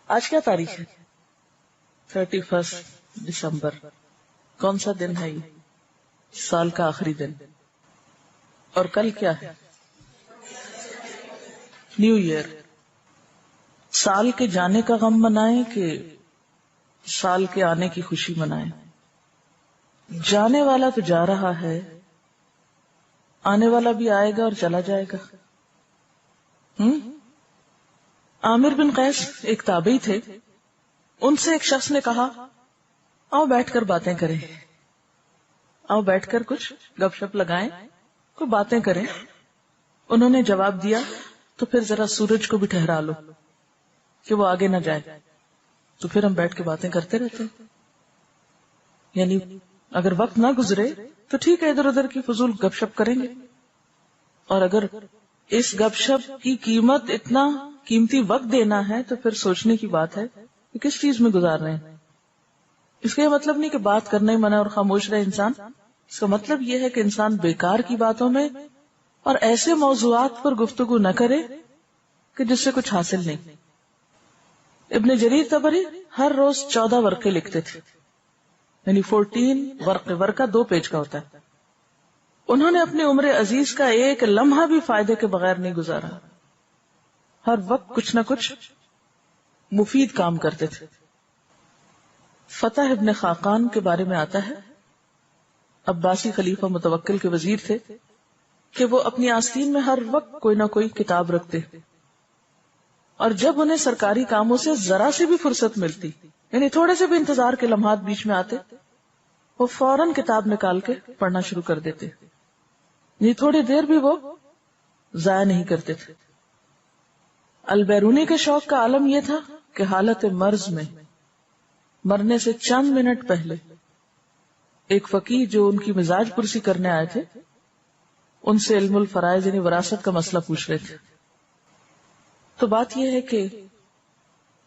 آج کیا تاریخ ہے؟ 31 دسمبر. کون سا دن ہے یہ؟ سال کا آخری دن. اور کل کیا ہے؟ New year. سال کے جانے کا غم منائیں کہ سال کے آنے کی خوشی منائیں؟ جانے والا تو جا رہا ہے، آنے والا بھی آئے گا اور چلا جائے گا. عامر بن قیس ایک تابعی تھے. ان سے ایک شخص نے کہا آؤ بیٹھ کر باتیں کریں، آؤ بیٹھ کر کچھ گپ شپ لگائیں، کوئی باتیں کریں. انہوں نے جواب دیا تو پھر ذرا سورج کو بھی ٹھہرا لو کہ وہ آگے نہ جائے، تو پھر ہم بیٹھ کے باتیں کرتے رہتے ہیں. یعنی اگر وقت نہ گزرے تو ٹھیک ہے، ادھر ادھر کی فضول گپ شپ کریں گے، اور اگر اس گپ شپ کی قیمت اتنا قیمتی وقت دینا ہے تو پھر سوچنے کی بات ہے کہ کس چیز میں گزار رہے ہیں. اس کا یہ مطلب نہیں کہ بات کرنا ہی منع اور خاموش رہے انسان. اس کا مطلب یہ ہے کہ انسان بیکار کی باتوں میں اور ایسے موضوعات پر گفتگو نہ کرے کہ جس سے کچھ حاصل نہیں. ابن جریر طبری ہر روز 14 ورقے لکھتے تھے، یعنی 14 ورقے. ورقہ 2 پیج کا ہوتا ہے. انہوں نے اپنی عمر عزیز کا ایک لمحہ بھی فائدے کے بغیر نہیں گزارا. ہر وقت کچھ نہ کچھ مفید کام کرتے تھے. فتح ابن خاقان کے بارے میں آتا ہے، عباسی خلیفہ متوکل کے وزیر تھے، کہ وہ اپنی آستین میں ہر وقت کوئی نہ کوئی کتاب رکھتے، اور جب انہیں سرکاری کاموں سے ذرا سی بھی فرصت ملتی، یعنی تھوڑے سے بھی انتظار کے لمحات بیچ میں آتے، وہ فوراً کتاب نکال کے پڑھنا شروع کر دیتے. یہ تھوڑی دیر بھی وہ ضائع نہیں کرتے تھے. البیرونی کے شوق کا عالم یہ تھا کہ حالت مرض میں مرنے سے چند منٹ پہلے ایک فقیہ جو ان کی مزاج پرسی کرنے آئے تھے، ان سے علم الفرائض یعنی وراثت کا مسئلہ پوچھ رہے تھے. تو بات یہ ہے کہ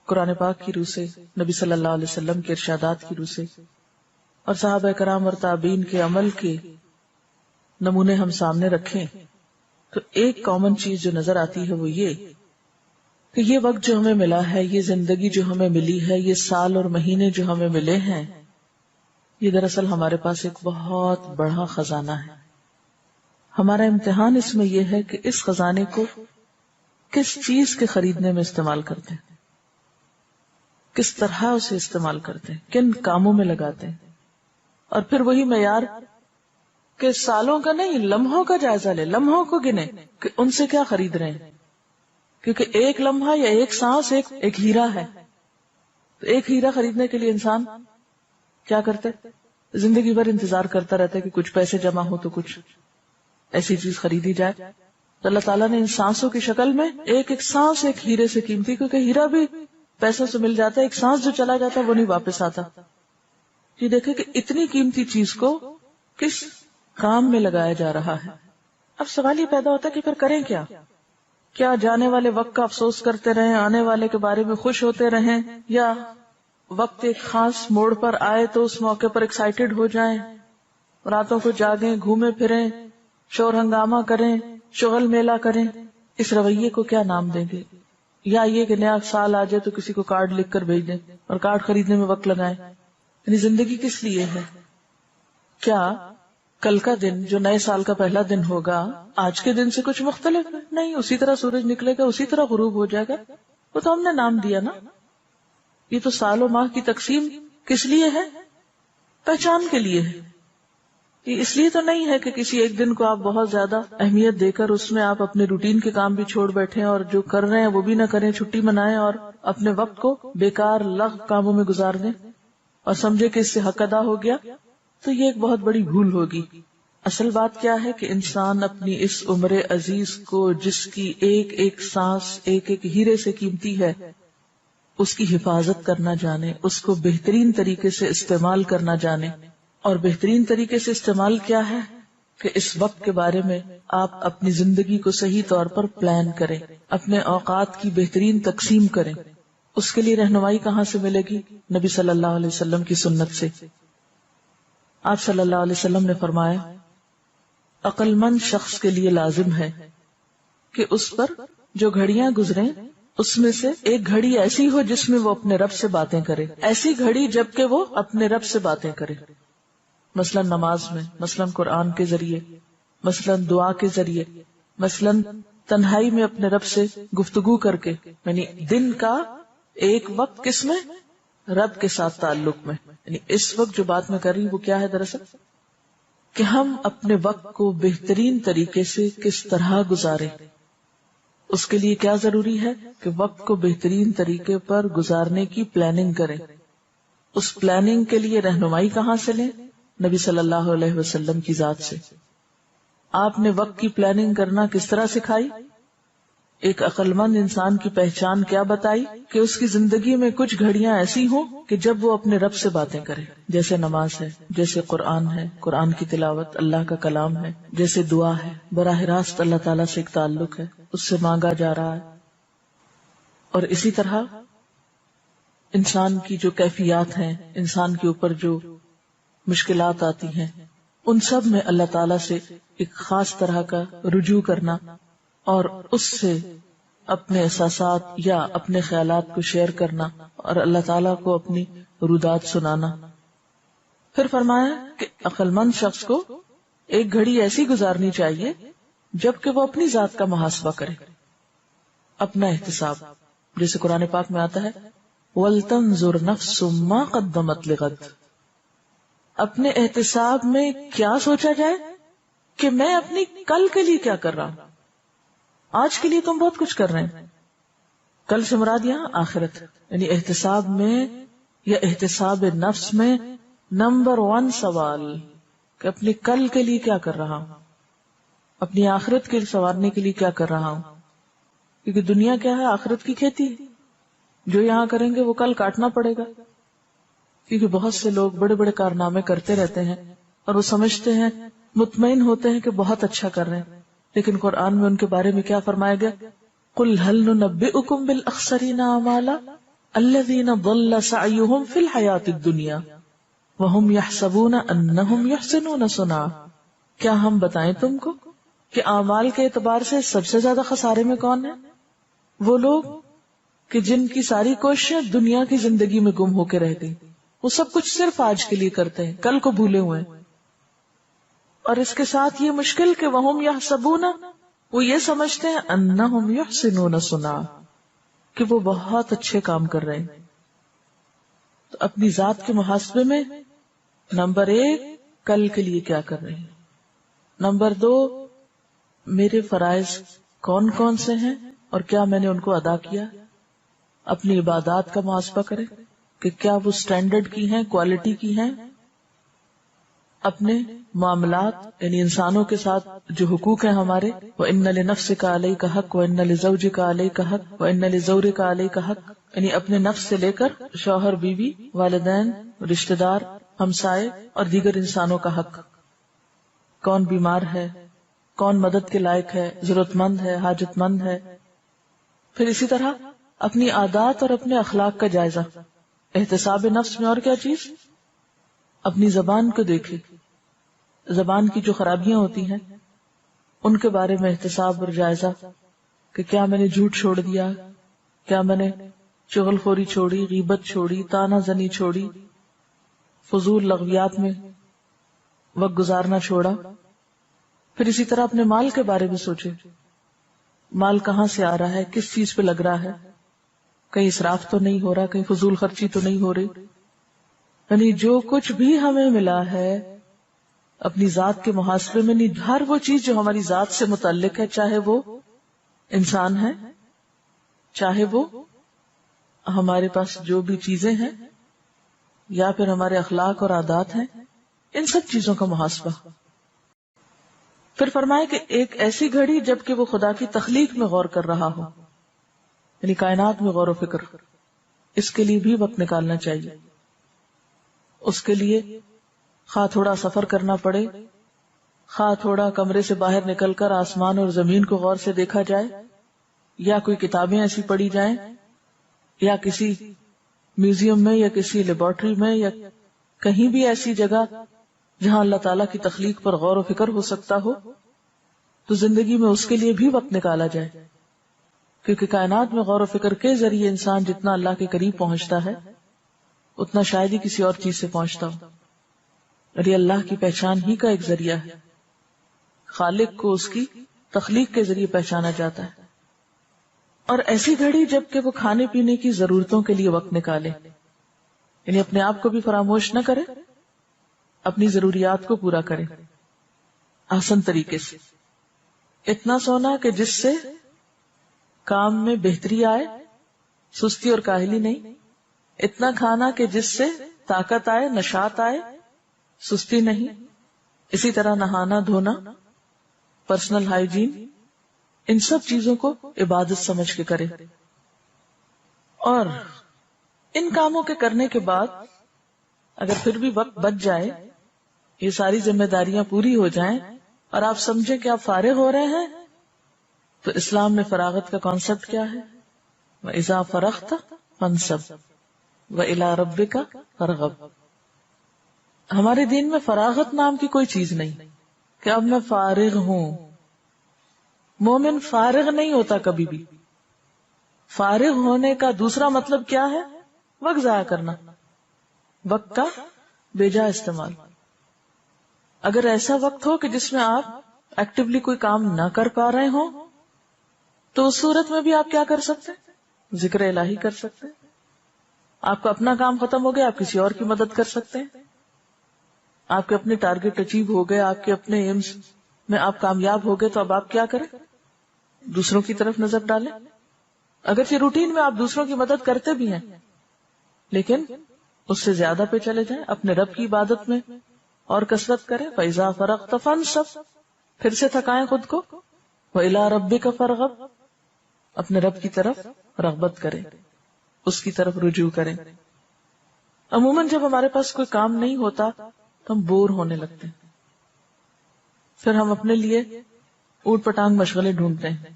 قرآن پاک کی روح سے، نبی صلی اللہ علیہ وسلم کے ارشادات کی روح سے، اور صحابہ کرام اور تابعین کے عمل کے نمونے ہم سامنے رکھیں تو ایک کامن چیز جو نظر آتی ہے وہ یہ کہ یہ وقت جو ہمیں ملا ہے، یہ زندگی جو ہمیں ملی ہے، یہ سال اور مہینے جو ہمیں ملے ہیں، یہ دراصل ہمارے پاس ایک بہت بڑا خزانہ ہے. ہمارا امتحان اس میں یہ ہے کہ اس خزانے کو کس چیز کے خریدنے میں استعمال کرتے ہیں، کس طرح اسے استعمال کرتے ہیں، کن کاموں میں لگاتے ہیں. اور پھر وہی معیار کہ سالوں کا نہیں، لمحوں کا جائزہ لے، لمحوں کو گنے کہ ان سے کیا خرید رہے ہیں. کیونکہ ایک لمحہ یا ایک سانس ایک ہیرا ہے. تو ایک ہیرا خریدنے کے لیے انسان کیا کرتے، زندگی بھر انتظار کرتا رہتا ہے کہ کچھ پیسے جمع ہو تو کچھ ایسی چیز خریدی جائے. تو اللہ تعالیٰ نے ان سانسوں کی شکل میں ایک ایک سانس ایک ہیرے سے قیمتی، کیونکہ ہیرا بھی پیسوں سے مل جاتا ہے، ایک سانس جو چلا جاتا ہے وہ نہیں واپس آتا. یہ دیکھیں کہ اتنی قیمتی چیز کو کس کام میں لگایا جا رہا ہے. اب سوال یہ پیدا ہوتا ہے کہ پھر کریں کیا؟ کیا جانے والے وقت کا افسوس کرتے رہیں، آنے والے کے بارے میں خوش ہوتے رہیں، یا وقت ایک خاص موڑ پر آئے تو اس موقع پر ایکسائٹیڈ ہو جائیں، راتوں کو جاگیں، گھومیں پھریں، شور ہنگامہ کریں، شغل میلہ کریں؟ اس رویے کو کیا نام دیں گے؟ یا یہ کہ نیا سال آ جائے تو کسی کو کارڈ لکھ کر بھیج دیں اور کارڈ خریدنے میں وقت لگائیں؟ یعنی زندگی کس لیے ہے؟ کیا کل کا دن جو نئے سال کا پہلا دن ہوگا آج کے دن سے کچھ مختلف ہے؟ نہیں، اسی طرح سورج نکلے گا، اسی طرح غروب ہو جائے گا. وہ تو ہم نے نام دیا نا. یہ تو سال و ماہ کی تقسیم کس لیے ہے؟ پہچان کے لیے ہے. یہ اس لیے تو نہیں ہے کہ کسی ایک دن کو آپ بہت زیادہ اہمیت دے کر اس میں آپ اپنے روٹین کے کام بھی چھوڑ بیٹھیں اور جو کر رہے ہیں وہ بھی نہ کریں، چھٹی منائیں اور اپنے وقت کو بیکار لغو کاموں میں گزار دیں اور سمجھے کہ اس سے حق ادا ہو گیا. تو یہ ایک بہت بڑی بھول ہوگی. اصل بات کیا ہے کہ انسان اپنی اس عمر عزیز کو، جس کی ایک ایک سانس ایک ایک ہیرے سے قیمتی ہے، اس کی حفاظت کرنا جانے، اس کو بہترین طریقے سے استعمال کرنا جانے. اور بہترین طریقے سے استعمال کیا ہے کہ اس وقت کے بارے میں آپ اپنی زندگی کو صحیح طور پر پلان کریں، اپنے اوقات کی بہترین تقسیم کریں. اس کے لیے رہنمائی کہاں سے ملے گی؟ نبی صلی اللہ علیہ وسلم کی سنت سے. آپ صلی اللہ علیہ وسلم نے فرمایا، عقل مند شخص کے لیے لازم ہے کہ اس پر جو گھڑیاں گزریں اس میں سے ایک گھڑی ایسی ہو جس میں وہ اپنے رب سے باتیں کرے، ایسی گھڑی جبکہ وہ اپنے رب سے باتیں کرے، مثلا نماز میں، مثلا قرآن کے ذریعے، مثلا دعا کے ذریعے، مثلا تنہائی میں اپنے رب سے گفتگو کر کے، یعنی دن کا ایک وقت کس میں؟ رب کے ساتھ تعلق میں. یعنی اس وقت جو بات میں کر رہی ہوں وہ کیا ہے دراصل؟ کہ ہم اپنے وقت کو بہترین طریقے سے کس طرح گزاریں. اس کے لیے کیا ضروری ہے کہ وقت کو بہترین طریقے پر گزارنے کی پلاننگ کریں. اس پلاننگ کے لیے رہنمائی کہاں سے لیں؟ نبی صلی اللہ علیہ وسلم کی ذات سے. آپ نے وقت کی پلاننگ کرنا کس طرح سکھائی؟ ایک عقل مند انسان کی پہچان کیا بتائی؟ کہ اس کی زندگی میں کچھ گھڑیاں ایسی ہوں کہ جب وہ اپنے رب سے باتیں کرے، جیسے نماز ہے، جیسے قرآن ہے، قرآن کی تلاوت، اللہ کا کلام ہے، جیسے دعا ہے، براہ راست اللہ تعالیٰ سے ایک تعلق ہے، اس سے مانگا جا رہا ہے. اور اسی طرح انسان کی جو کیفیات ہیں، انسان کے اوپر جو مشکلات آتی ہیں، ان سب میں اللہ تعالیٰ سے ایک خاص طرح کا رجوع کرنا اور اس سے اپنے احساسات یا اپنے خیالات کو شیئر کرنا اور اللہ تعالیٰ کو اپنی رودات سنانا. پھر فرمایا کہ عقل مند شخص کو ایک گھڑی ایسی گزارنی چاہیے جبکہ وہ اپنی ذات کا محاسبہ کرے، اپنا احتساب. جیسے قرآن پاک میں آتا ہے وَلْتَنْظُرْ نَفْسٌ مَا قَدَّمَتْ لِغَدٍ. اپنے احتساب میں کیا سوچا جائے کہ میں اپنی کل کے لیے کیا کر رہا ہوں. آج کے لیے تم بہت کچھ کر رہے ہیں، کل سے مراد یہاں آخرت. یعنی احتساب میں یا احتساب نفس میں نمبر 1 سوال کہ اپنی کل کے لیے کیا کر رہا ہوں، اپنی آخرت کے سنوارنے کے لیے کیا کر رہا ہوں. کیونکہ دنیا کیا ہے؟ آخرت کی کھیتی. جو یہاں کریں گے وہ کل کاٹنا پڑے گا. کیونکہ بہت سے لوگ بڑے بڑے کارنامے کرتے رہتے ہیں اور وہ سمجھتے ہیں، مطمئن ہوتے ہیں کہ بہت اچھا کر رہے ہیں، لیکن قرآن میں ان کے بارے میں کیا فرمایا گیا؟ قُلْ هَلْ نُنَبِّئُكُمْ بِالْأَخْسَرِينَ أَعْمَالًا الَّذِينَ ضَلَّ سَعْيُهُمْ فِي الْحَيَاةِ الدُّنْيَا وَهُمْ يَحْسَبُونَ أَنَّهُمْ يُحْسِنُونَ صُنْعًا. کیا ہم بتائیں تم کو کہ اعمال کے اعتبار سے سب سے زیادہ خسارے میں کون ہے؟ وہ لوگ کہ جن کی ساری کوششیں دنیا کی زندگی میں گم ہو کے رہ گئی. وہ سب کچھ صرف آج کے لیے کرتے ہیں، کل کو بھولے ہوئے ہیں. اور اس کے ساتھ یہ مشکل کہ وَهُمْ يَحْسَبُونَ، وہ یہ سمجھتے ہیں أَنَّهُمْ يُحْسِنُونَ صُنْعًا، کہ وہ بہت اچھے کام کر رہے ہیں. تو اپنی ذات کے محاسبے میں نمبر 1 کل کے لیے کیا کر رہے ہیں، نمبر 2 میرے فرائض کون کون سے ہیں اور کیا میں نے ان کو ادا کیا. اپنی عبادات کا محاسبہ کریں کہ کیا وہ سٹینڈرڈ کی ہیں، کوالٹی کی ہیں. اپنے معاملات یعنی انسانوں کے ساتھ جو حقوق ہیں ہمارے، وَإِنَّ لِنَفْسِكَ عَلَيْكَ حَقٌّ وَإِنَّ لِزَوْجِكَ عَلَيْكَ حَقٌّ وَإِنَّ لِزَوْرِكَ عَلَيْكَ حَقٌّ. یعنی اپنے نفس سے لے کر شوہر، بیوی، والدین، رشتہ دار، ہمسائے اور دیگر انسانوں کا حق. کون بیمار ہے، کون مدد کے لائق ہے، ضرورت مند ہے، حاجت مند ہے. پھر اسی طرح اپنی عادات اور اپنے اخلاق کا جائزہ. احتساب نفس میں اور کیا چیز؟ اپنی زبان کو دیکھے، زبان کی جو خرابیاں ہوتی ہیں ان کے بارے میں احتساب اور جائزہ کہ کیا میں نے جھوٹ چھوڑ دیا، کیا میں نے چغل خوری چھوڑی، غیبت چھوڑی، تانا زنی چھوڑی، فضول لغویات میں وقت گزارنا چھوڑا. پھر اسی طرح اپنے مال کے بارے میں سوچے، مال کہاں سے آ رہا ہے، کس چیز پہ لگ رہا ہے، کہیں اسراف تو نہیں ہو رہا، کہیں فضول خرچی تو نہیں ہو رہی. یعنی جو کچھ بھی ہمیں ملا ہے اپنی ذات کے محاسبے میں نہیں، ہر وہ چیز جو ہماری ذات سے متعلق ہے، چاہے وہ انسان ہے، چاہے وہ ہمارے پاس جو بھی چیزیں ہیں یا پھر ہمارے اخلاق اور عادات ہیں، ان سب چیزوں کا محاسبہ. پھر فرمائے کہ ایک ایسی گھڑی جبکہ وہ خدا کی تخلیق میں غور کر رہا ہو، یعنی کائنات میں غور و فکر. اس کے لیے بھی وقت نکالنا چاہیے. اس کے لیے خواہ تھوڑا سفر کرنا پڑے، خواہ تھوڑا کمرے سے باہر نکل کر آسمان اور زمین کو غور سے دیکھا جائے، یا کوئی کتابیں ایسی پڑھی جائیں، یا کسی میوزیم میں یا کسی لیبارٹری میں یا کہیں بھی ایسی جگہ جہاں اللہ تعالیٰ کی تخلیق پر غور و فکر ہو سکتا ہو، تو زندگی میں اس کے لیے بھی وقت نکالا جائے. کیونکہ کائنات میں غور و فکر کے ذریعے انسان جتنا اللہ کے قریب پہنچتا ہے اتنا شاید ہی کسی اور چیز سے پہنچتا ہو، اور یہ اللہ کی پہچان ہی کا ایک ذریعہ ہے۔ خالق کو اس کی تخلیق کے ذریعے پہچانا جاتا ہے۔ اور ایسی گھڑی جب کہ وہ کھانے پینے کی ضرورتوں کے لیے وقت نکالے، یعنی اپنے آپ کو بھی فراموش نہ کرے، اپنی ضروریات کو پورا کرے آسان طریقے سے۔ اتنا سونا کہ جس سے کام میں بہتری آئے، سستی اور کاہلی نہیں۔ اتنا کھانا کہ جس سے طاقت آئے، نشاط آئے، سستی نہیں۔ اسی طرح نہانا دھونا، پرسنل ہائیجین، ان سب چیزوں کو عبادت سمجھ کے کرے۔ اور ان کاموں کے کرنے کے بعد اگر پھر بھی وقت بچ جائے، یہ ساری ذمہ داریاں پوری ہو جائیں اور آپ سمجھیں کہ آپ فارغ ہو رہے ہیں، تو اسلام میں فراغت کا کانسیپٹ کیا ہے؟ وَإِذَا فَرَغْتَ فَانْصَبْ وَإِلَىٰ رَبِّكَ فَارْغَب۔ ہمارے دین میں فراغت نام کی کوئی چیز نہیں کہ اب میں فارغ ہوں۔ مومن فارغ نہیں ہوتا کبھی بھی۔ فارغ ہونے کا دوسرا مطلب کیا ہے؟ وقت ضائع کرنا، وقت کا بیجا استعمال۔ اگر ایسا وقت ہو کہ جس میں آپ ایکٹیولی کوئی کام نہ کر پا رہے ہوں تو اس صورت میں بھی آپ کیا کر سکتے ہیں؟ ذکر الہی کر سکتے ہیں۔ آپ کا اپنا کام ختم ہو گیا، آپ کسی اور کی مدد کر سکتے ہیں۔ آپ کے اپنے ٹارگٹ اچیو ہو گئے، آپ کے اپنے ایمز میں آپ کامیاب ہو گئے، تو اب آپ کیا کریں؟ دوسروں کی طرف نظر ڈالیں۔ اگرچہ روٹین میں آپ دوسروں کی مدد کرتے بھی ہیں، لیکن اس سے زیادہ پہ چلے جائیں، اپنے رب کی عبادت میں اور کثرت کریں۔ فَإِذَا فَرَغْتَ فَانْصَبْ، پھر سے تھکائیں خود کو۔ وَإِلَىٰ رَبِّكَ فَارْغَب، اپنے رب کی طرف رغبت کریں، اس کی طرف رجوع کریں۔ عموماً جب ہمارے پاس کوئی کام نہیں ہوتا تو ہم بور ہونے لگتے ہیں، پھر ہم اپنے لیے اوٹ پٹانگ مشغلے ڈھونڈتے ہیں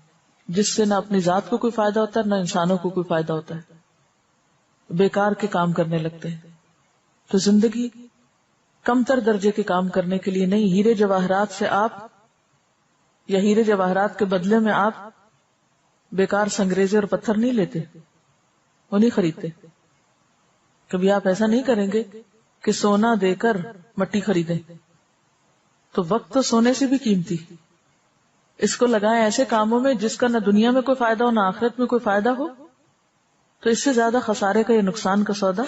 جس سے نہ اپنی ذات کو کوئی فائدہ ہوتا ہے، نہ انسانوں کو کوئی فائدہ ہوتا ہے۔ بیکار کے کام کرنے لگتے ہیں۔ تو زندگی کم تر درجے کے کام کرنے کے لیے نہیں، ہیرے جواہرات سے آپ، یا ہیرے جواہرات کے بدلے میں آپ بیکار سنگریزے اور پتھر نہیں لیتے، وہ نہیں خریدتے۔ کبھی آپ ایسا نہیں کریں گے کہ سونا دے کر مٹی خریدیں، تو وقت تو سونے سے بھی قیمتی۔ اس کو لگائیں ایسے کاموں میں جس کا نہ دنیا میں کوئی فائدہ ہو نہ آخرت میں کوئی فائدہ ہو، تو اس سے زیادہ خسارے کا یا نقصان کا سودا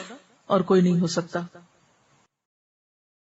اور کوئی نہیں ہو سکتا۔